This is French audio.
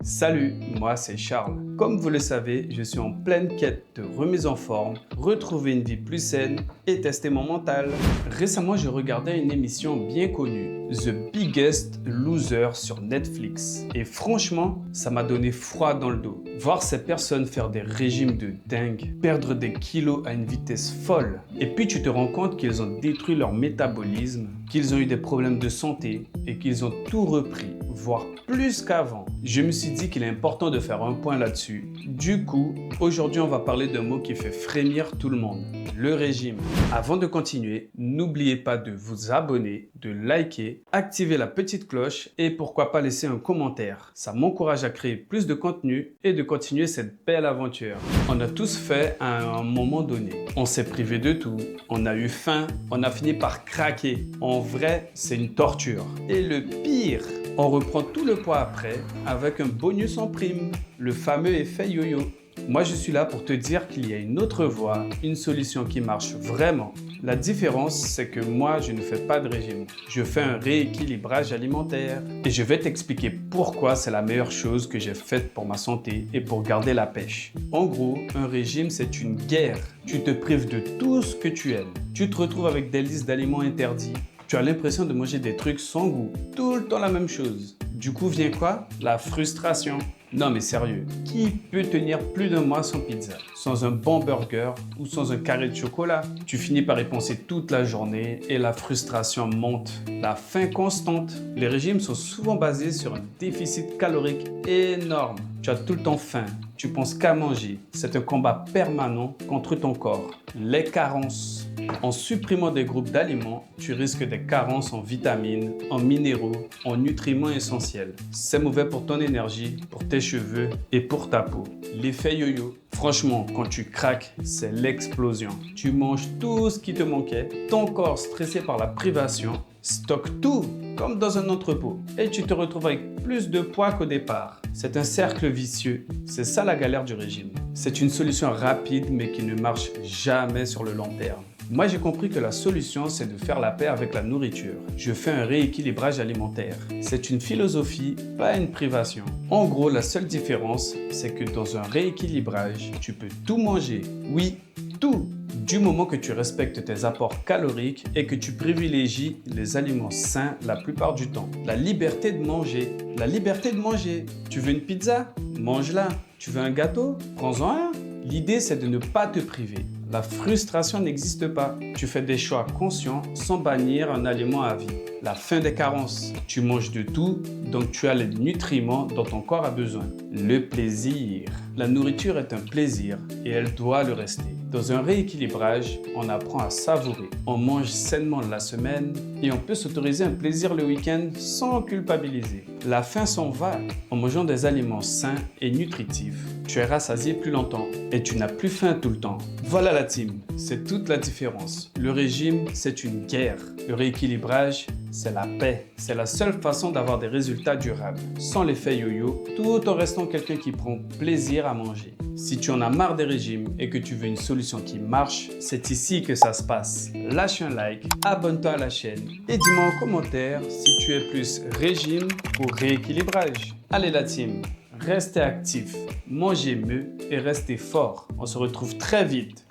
Salut, moi c'est Charles. Comme vous le savez, je suis en pleine quête de remise en forme, retrouver une vie plus saine et tester mon mental. Récemment, je regardais une émission bien connue, The Biggest Loser sur Netflix. Et franchement, ça m'a donné froid dans le dos. Voir ces personnes faire des régimes de dingue, perdre des kilos à une vitesse folle. Et puis tu te rends compte qu'ils ont détruit leur métabolisme, qu'ils ont eu des problèmes de santé et qu'ils ont tout repris, voire plus qu'avant. Je me suis dit qu'il est important de faire un point là-dessus. Du coup, aujourd'hui, on va parler d'un mot qui fait frémir tout le monde, le régime. Avant de continuer, n'oubliez pas de vous abonner, de liker, activer la petite cloche et pourquoi pas laisser un commentaire. Ça m'encourage à créer plus de contenu et de continuer cette belle aventure. On a tous fait à un moment donné. On s'est privé de tout, on a eu faim, on a fini par craquer. En vrai, c'est une torture. Et le pire, on reprend tout le poids après avec un bonus en prime, le fameux effet yo-yo. Moi, je suis là pour te dire qu'il y a une autre voie, une solution qui marche vraiment. La différence, c'est que moi, je ne fais pas de régime. Je fais un rééquilibrage alimentaire et je vais t'expliquer pourquoi c'est la meilleure chose que j'ai faite pour ma santé et pour garder la pêche. En gros, un régime, c'est une guerre. Tu te prives de tout ce que tu aimes. Tu te retrouves avec des listes d'aliments interdits. Tu as l'impression de manger des trucs sans goût, tout le temps la même chose. Du coup vient quoi? La frustration. Non mais sérieux, qui peut tenir plus d'un mois sans pizza, sans un bon burger ou sans un carré de chocolat? Tu finis par y penser toute la journée et la frustration monte. La faim constante. Les régimes sont souvent basés sur un déficit calorique énorme. Tu as tout le temps faim, tu penses qu'à manger. C'est un combat permanent contre ton corps. Les carences. En supprimant des groupes d'aliments, tu risques des carences en vitamines, en minéraux, en nutriments essentiels. C'est mauvais pour ton énergie, pour tes cheveux et pour ta peau. L'effet yo-yo. Franchement, quand tu craques, c'est l'explosion. Tu manges tout ce qui te manquait, ton corps stressé par la privation stocke tout comme dans un entrepôt et tu te retrouves avec plus de poids qu'au départ. C'est un cercle vicieux. C'est ça la galère du régime. C'est une solution rapide mais qui ne marche jamais sur le long terme. Moi, j'ai compris que la solution, c'est de faire la paix avec la nourriture. Je fais un rééquilibrage alimentaire. C'est une philosophie, pas une privation. En gros, la seule différence, c'est que dans un rééquilibrage, tu peux tout manger. Oui, tout! Du moment que tu respectes tes apports caloriques et que tu privilégies les aliments sains la plupart du temps. La liberté de manger. La liberté de manger. Tu veux une pizza? Mange-la. Tu veux un gâteau? Prends-en un. L'idée, c'est de ne pas te priver. La frustration n'existe pas. Tu fais des choix conscients sans bannir un aliment à vie. La fin des carences. Tu manges de tout, donc tu as les nutriments dont ton corps a besoin. Le plaisir. La nourriture est un plaisir et elle doit le rester. Dans un rééquilibrage, on apprend à savourer. On mange sainement la semaine et on peut s'autoriser un plaisir le week-end sans culpabiliser. La faim s'en va. En mangeant des aliments sains et nutritifs, tu es rassasié plus longtemps et tu n'as plus faim tout le temps. Voilà la team, c'est toute la différence. Le régime, c'est une guerre. Le rééquilibrage, c'est la paix. C'est la seule façon d'avoir des résultats durables, sans l'effet yo-yo, tout en restant quelqu'un qui prend plaisir à manger. Si tu en as marre des régimes et que tu veux une solution qui marche, c'est ici que ça se passe. Lâche un like, abonne-toi à la chaîne et dis-moi en commentaire si tu es plus régime ou rééquilibrage. Allez la team, restez actifs, mangez mieux et restez forts. On se retrouve très vite